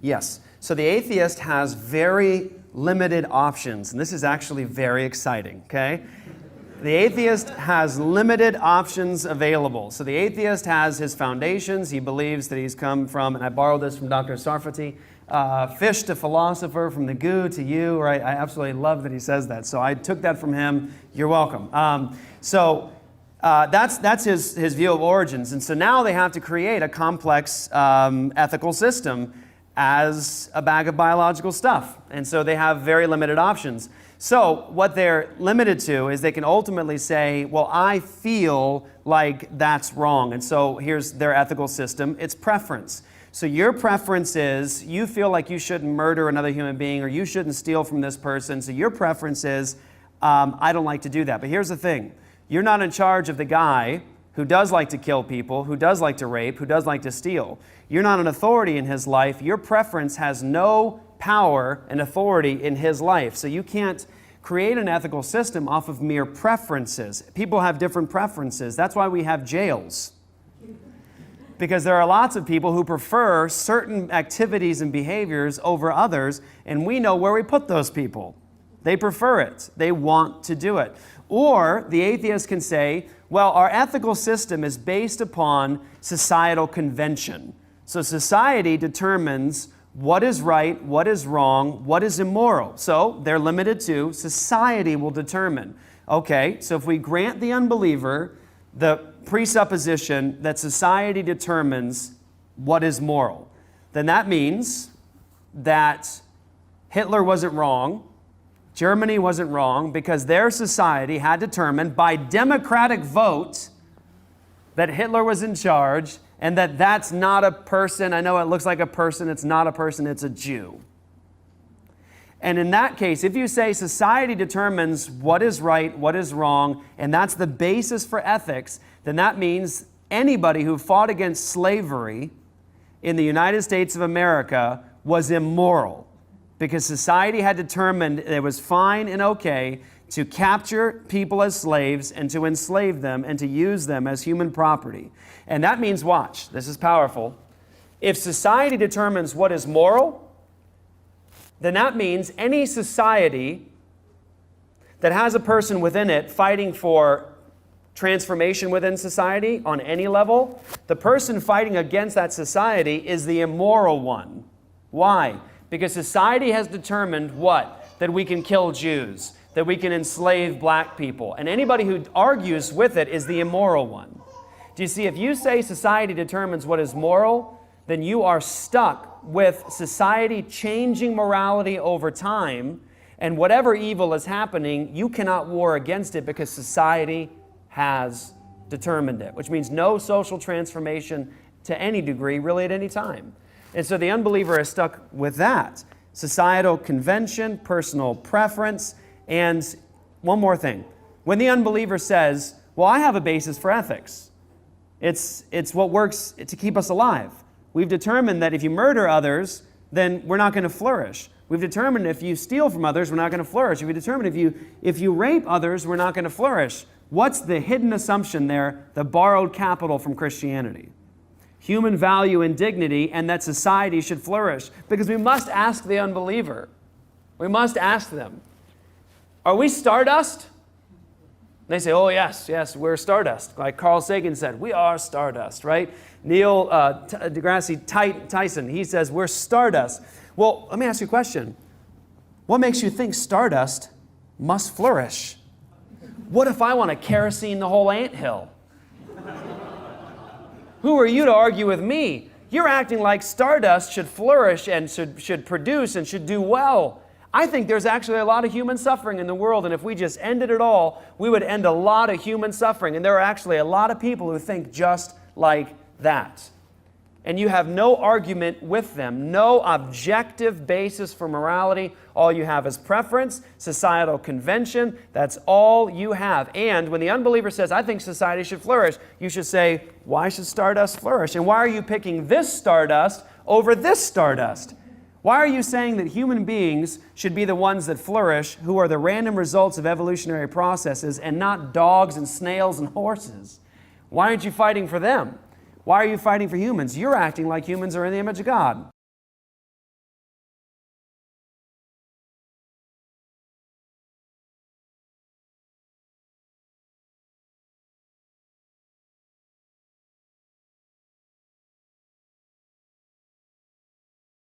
Yes. So the atheist has very limited options, and this is actually very exciting, okay? The atheist has limited options available. So the atheist has his foundations. He believes that he's come from, and I borrowed this from Dr. Sarfati, fish to philosopher, from the goo to you, right? I absolutely love that he says that. So I took that from him. You're welcome. That's his view of origins. And so now they have to create a complex ethical system as a bag of biological stuff. And so they have very limited options. So what they're limited to is they can ultimately say, well, I feel like that's wrong. And so here's their ethical system. It's preference. So your preference is you feel like you shouldn't murder another human being or you shouldn't steal from this person. So your preference is, I don't like to do that. But here's the thing. You're not in charge of the guy who does like to kill people, who does like to rape, who does like to steal. You're not an authority in his life. Your preference has no power and authority in his life. So you can't create an ethical system off of mere preferences. People have different preferences. That's why we have jails. Because there are lots of people who prefer certain activities and behaviors over others, and we know where we put those people. They prefer it. They want to do it. Or the atheist can say, well, our ethical system is based upon societal convention. So society determines what is right, what is wrong, what is immoral. So they're limited to society will determine. Okay, so if we grant the unbeliever the presupposition that society determines what is moral, then that means that Hitler wasn't wrong, Germany wasn't wrong, because their society had determined by democratic vote that Hitler was in charge and that that's not a person. I know it looks like a person. It's not a person. It's a Jew. And in that case, if you say society determines what is right, what is wrong, and that's the basis for ethics, then that means anybody who fought against slavery in the United States of America was immoral, because society had determined it was fine and okay to capture people as slaves and to enslave them and to use them as human property. And that means, watch, this is powerful. If society determines what is moral, then that means any society that has a person within it fighting for transformation within society on any level, the person fighting against that society is the immoral one. Why? Because society has determined what? That we can kill Jews, that we can enslave black people. And anybody who argues with it is the immoral one. Do you see, if you say society determines what is moral, then you are stuck with society changing morality over time, and whatever evil is happening, you cannot war against it because society has determined it, which means no social transformation to any degree, really at any time. And so the unbeliever is stuck with that. Societal convention, personal preference, and one more thing. When the unbeliever says, well, I have a basis for ethics. It's what works to keep us alive. We've determined that if you murder others, then we're not going to flourish. We've determined if you steal from others, we're not going to flourish. We've determined if you rape others, we're not going to flourish. What's the hidden assumption there? The borrowed capital from Christianity. Human value and dignity, and that society should flourish. Because we must ask the unbeliever. We must ask them, are we stardust? They say, oh, yes, we're stardust. Like Carl Sagan said, we are stardust, right? Neil deGrasse Tyson, he says, we're stardust. Well, let me ask you a question. What makes you think stardust must flourish? What if I want to kerosene the whole anthill? Who are you to argue with me? You're acting like stardust should flourish and should produce and should do well. I think there's actually a lot of human suffering in the world, and if we just ended it all, we would end a lot of human suffering. And there are actually a lot of people who think just like that. And you have no argument with them, no objective basis for morality. All you have is preference, societal convention. That's all you have. And when the unbeliever says, I think society should flourish, you should say, why should stardust flourish? And why are you picking this stardust over this stardust? Why are you saying that human beings should be the ones that flourish, who are the random results of evolutionary processes, and not dogs and snails and horses? Why aren't you fighting for them? Why are you fighting for humans? You're acting like humans are in the image of God.